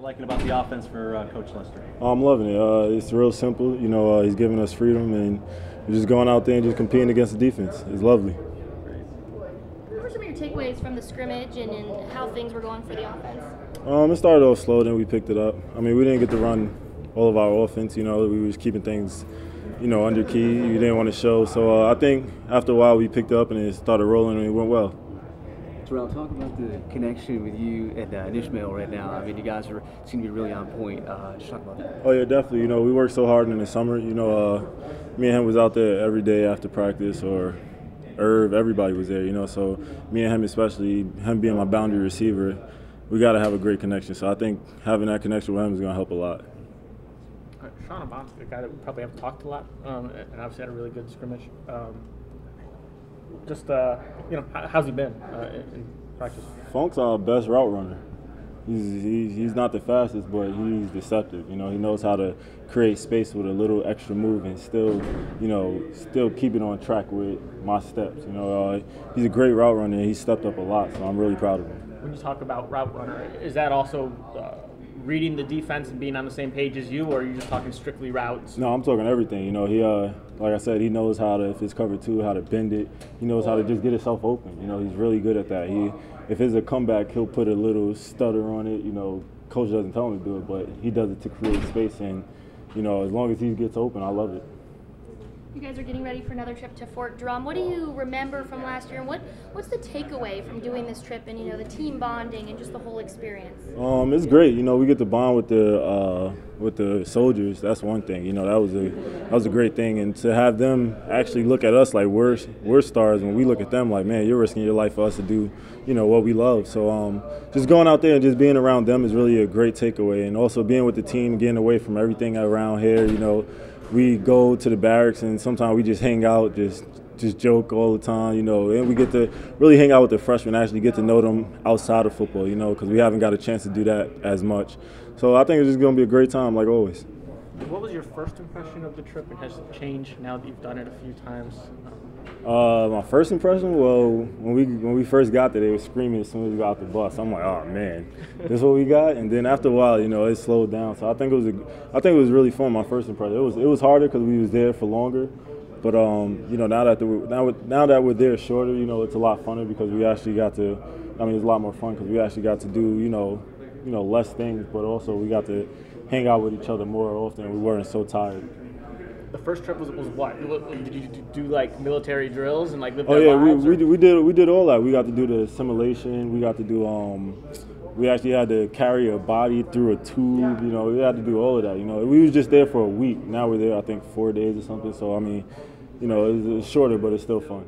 you liking about the offense for Coach Lester? I'm loving it. It's real simple. He's giving us freedom, and we're just going out there and just competing against the defense. It's lovely. What were some of your takeaways from the scrimmage and how things were going for the offense? It started off slow, then we picked it up. I mean, we didn't get to run all of our offense. We were just keeping things, under key. We didn't want to show. So I think after a while we picked it up and it started rolling and it went well. Terrel, talk about the connection with you and Ishmael right now. I mean, you guys seem to be really on point. Just talk about that. Oh yeah, definitely. We worked so hard in the summer. Me and him was out there every day after practice, or Irv, everybody was there. So me and him, especially him being my boundary receiver, we got to have a great connection. So I think having that connection with him is going to help a lot. Sean Amon's a guy that we probably haven't talked a lot, and obviously had a really good scrimmage. How's he been in practice? Funk's our best route runner. He's not the fastest, but he's deceptive. He knows how to create space with a little extra move and still keep it on track with my steps. He's a great route runner. And he's stepped up a lot, so I'm really proud of him. When you talk about route runner, is that also reading the defense and being on the same page as you, or are you just talking strictly routes? No, I'm talking everything. He like I said, he knows how to, if it's cover two, how to bend it. He knows how to just get himself open. He's really good at that. If it's a comeback, he'll put a little stutter on it. Coach doesn't tell him to do it, but he does it to create space. And as long as he gets open, I love it. You guys are getting ready for another trip to Fort Drum. What do you remember from last year, and what's the takeaway from doing this trip and the team bonding and just the whole experience? It's great. We get to bond with the soldiers. That's one thing. That was a great thing, and to have them actually look at us like we're stars, when we look at them like, man, you're risking your life for us to do what we love. So just going out there and just being around them is really a great takeaway, and also being with the team, getting away from everything around here. We go to the barracks and sometimes we just hang out, just joke all the time, and we get to really hang out with the freshmen, actually get to know them outside of football, because we haven't got a chance to do that as much. So I think it's just going to be a great time, like always. What was your first impression of the trip, and has it changed now that you've done it a few times? My first impression, well, when we first got there, they were screaming as soon as we got off the bus. I'm like, oh man, this is what we got. And then after a while, it slowed down. So I think it was really fun. My first impression. It was harder because we was there for longer. But now that we're there shorter, it's a lot funner because we actually got to. I mean, it's a lot more fun because we actually got to do less things, but also we got to hang out with each other more often. We weren't so tired. The first trip was what? Did you do like military drills and like live Oh their yeah, lives, we did all that. We got to do the simulation. We got to do we actually had to carry a body through a tube. We had to do all of that. We was just there for a week. Now we're there, I think, 4 days or something. So I mean, it's shorter, but it's still fun.